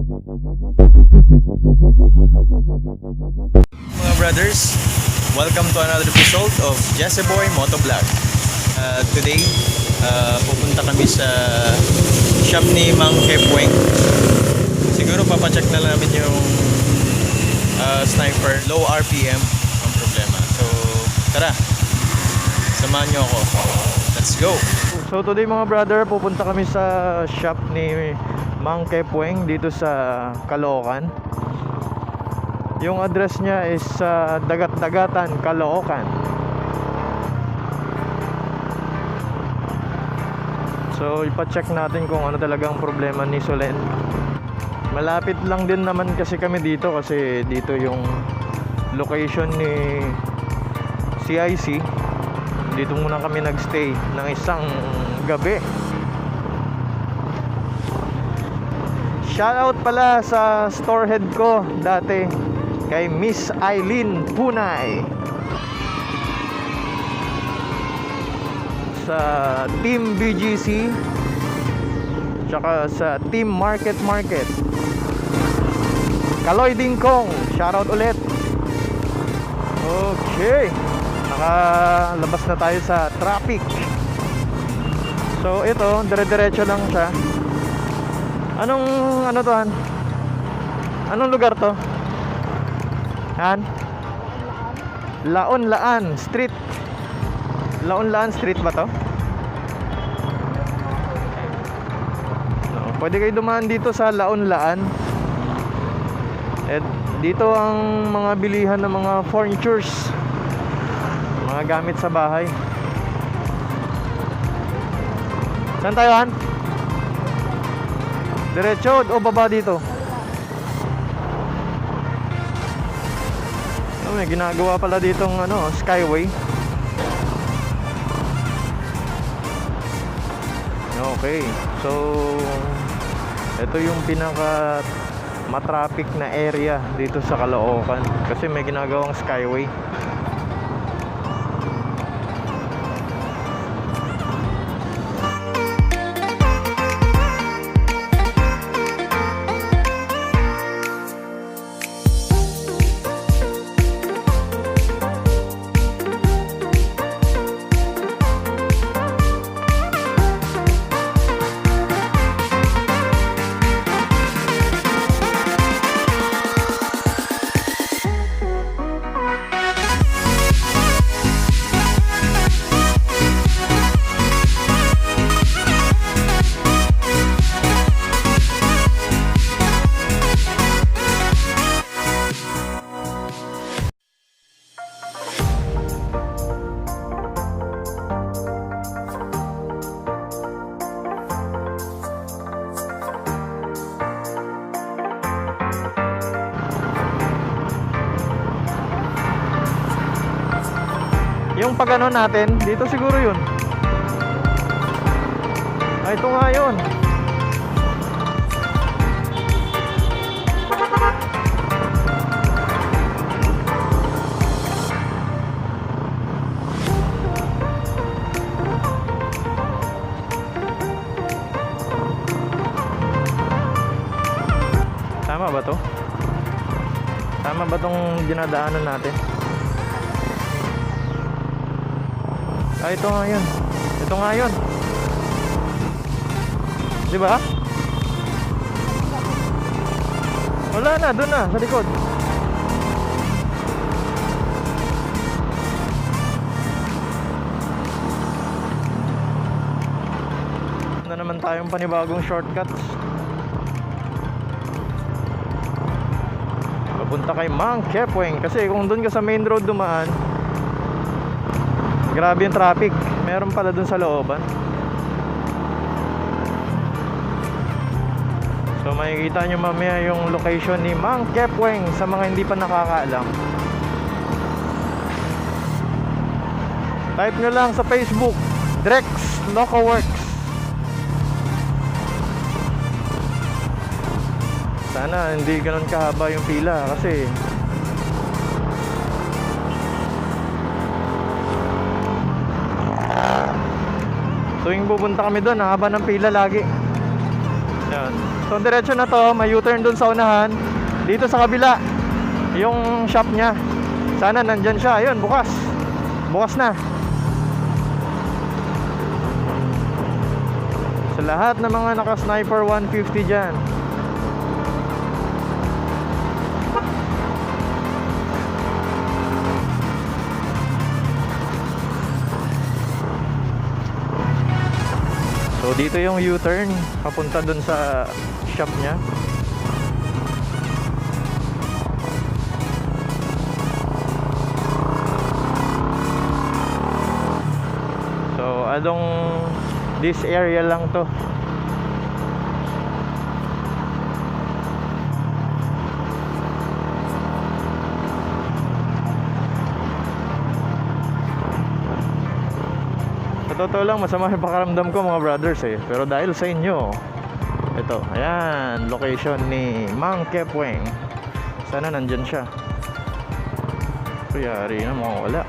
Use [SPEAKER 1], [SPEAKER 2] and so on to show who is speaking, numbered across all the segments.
[SPEAKER 1] Mga brothers, welcome to another episode of Jessieboy MOTOVLOG. Today, pupunta kami sa shop ni Mangkepweng. Siguro papacheck na namin yung sniper, low RPM ang problema. So, tara, samahan nyo ako. Let's go! So today mga brother, pupunta kami sa shop ni Mangkepweng dito sa Caloocan. Yung address niya is dagatan, Caloocan. So ipa-check natin kung ano talagang problema ni Solen. Malapit lang din naman kasi kami dito, kasi dito yung location ni CIC. Dito muna kami nagstay ng isang gabi. Shoutout pala sa store head ko dati, kay Miss Eileen Punay, sa Team BGC, tsaka sa Team Market Kaloy Dingkong, shoutout ulit. Okay, nakalabas na tayo sa traffic. So ito, dire-diretso lang siya. Ano to, Han? Anong lugar to? Han? Laon-Laan Street. Laon-Laan Street ba to? No, pwede kayo dumaan dito sa Laon-Laan. At dito ang mga bilihan ng mga furnitures, mga gamit sa bahay. Saan tayo, Han? Diretso o baba dito? Oh, may ginagawa pala ditong skyway. Okay, so ito yung pinaka matraffic na area dito sa Caloocan, kasi may ginagawang skyway. Yung pag natin, dito siguro yun. Ay, ito nga yun. Tama ba to? Tama ba tong dinadaanan natin? Ay, ito nga yun. Ito nga yun. Di ba? Wala na, doon na, sa likod. Na naman tayong panibagong shortcuts. Papunta kay Mangkepweng. Kasi kung doon ka sa main road dumaan, grabe yung traffic. Meron pala dun sa looban. So makikita nyo mamaya yung location ni Mangkepweng sa mga hindi pa nakakaalam. Type nyo lang sa Facebook, Drexlokoworks. Sana hindi ganun kahaba yung pila, kasi tuwing pupunta kami doon, haba ng pila lagi. Yan. So diretso na to, may U-turn dun sa unahan. Dito sa kabila, yung shop niya. Sana nandyan siya. Ayun, bukas. Bukas na. Sa lahat ng mga naka-sniper 150 dyan. So dito yung U-turn papunta dun sa shop niya. So along this area lang to. Sa totoo lang, masama yung pakaramdam ko mga brothers eh. Pero dahil sa inyo, ito, ayan, location ni Mangkepweng. Sana nandyan siya. Kuyari na mga wala.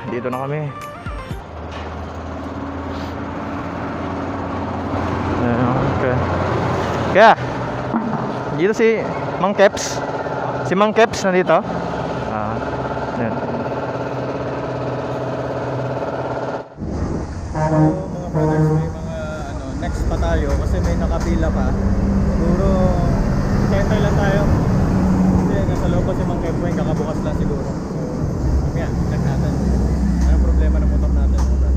[SPEAKER 1] Dito na kami. Okay. Kaya dito si Mangkeps. Si Mangkeps nandito. Yan.
[SPEAKER 2] So mga brothers, may mga next pa tayo kasi may nakapila pa. Siguro center lang tayo. Kasi nasa loob pa si Mangkepweng, kakabukas lang siguro. So yan, check natin. Anong problema ng motor natin, mga brothers?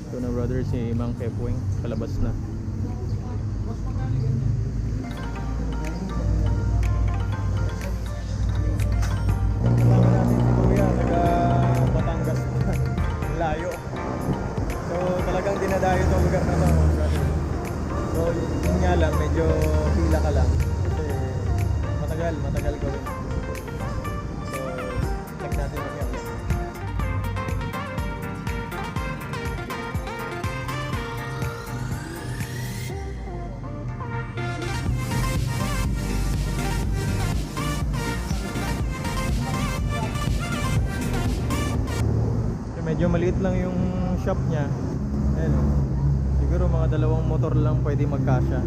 [SPEAKER 1] Ito na brother si Mangkepweng, palabas na.
[SPEAKER 2] Kasama natin si Kuya, taga Batangas. Layo. So talagang dinadayo itong lugar na ito, mga brothers. So yun nga lang, medyo pila ka lang. Kasi matagal gawin. So check natin mamaya ulit. Medyo maliit lang yung shop niya. Ayun, oh. Siguro mga 2 motor lang pwede magkasya.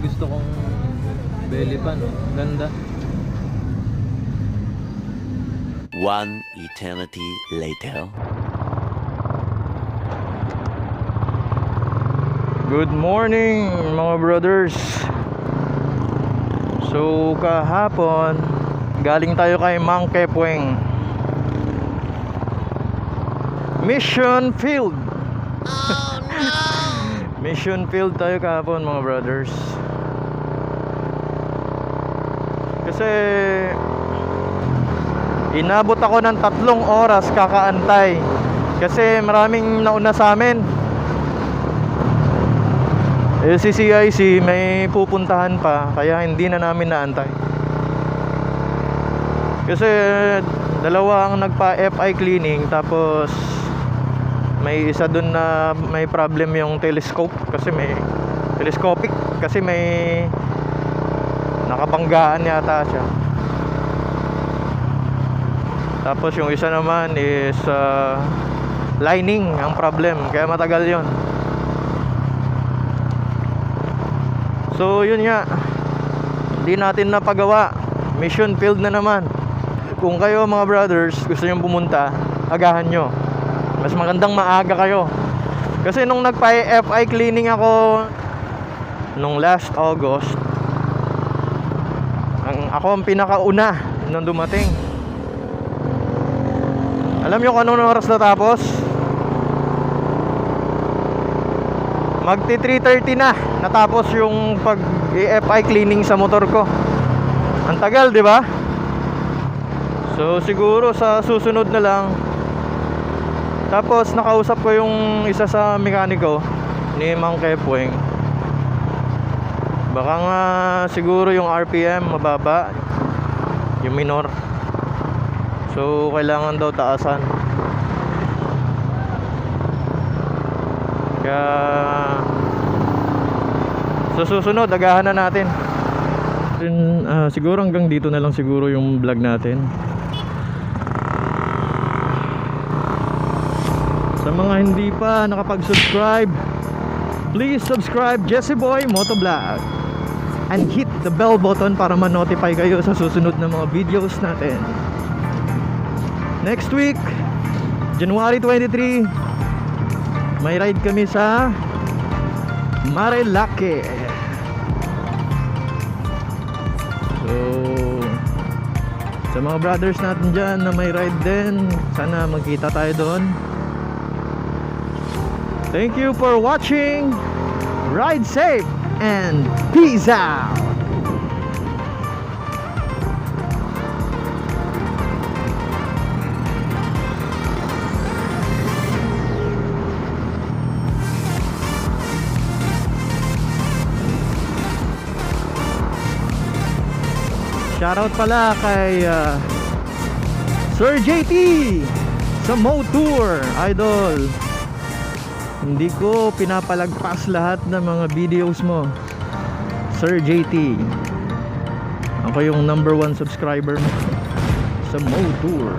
[SPEAKER 2] Gusto kong belly pan, oh. Ganda.
[SPEAKER 3] One eternity later.
[SPEAKER 1] Good morning mga brothers. So kahapon galing tayo kay Mangkepweng. Mission field. Oh no. Mission field tayo kahapon mga brothers. Kasi inabot ako ng 3 oras kakaantay. Kasi maraming nauna sa amin. Si CIC may pupuntahan pa, kaya hindi na namin naantay. Kasi 2 ang nagpa-FI cleaning, tapos may isa dun na may problem yung telescope, kasi may telescopic, kasi may nakabanggaan yata siya. Tapos yung isa naman is lining ang problem, kaya matagal yon. So yun nga, hindi natin napagawa. Mission failed na naman. Kung kayo mga brothers gusto nyo pumunta, agahan nyo. Mas magandang maaga kayo. Kasi nung nagpa-FI cleaning ako nung last August, ako ang pinakauna nung dumating. Alam nyo kung anong oras natapos? Magti 3:30 na natapos yung pag-FI cleaning sa motor ko. Ang tagal, di ba? So siguro sa susunod na lang. Tapos nakausap ko yung isa sa mekaniko ni Mangkepweng. Baka nga siguro yung RPM mababa, yung minor. So kailangan daw taasan. Kaya sa susunod agahan na natin. Siguro hanggang dito na lang siguro yung vlog natin. Sa mga hindi pa nakapag-subscribe, please subscribe Jessieboy MOTOVLOG and hit the bell button para ma-notify kayo sa susunod na mga videos natin. Next week, January 23, may ride kami sa Marilake. So sa mga brothers natin dyan na may ride din, sana magkita tayo doon. Thank you for watching. Ride safe and peace out. Shoutout pala kay Sir JT sa Motour Idol. Hindi ko pinapalagpas lahat ng mga videos mo, Sir JT. Ako yung #1 subscriber mo sa Motour.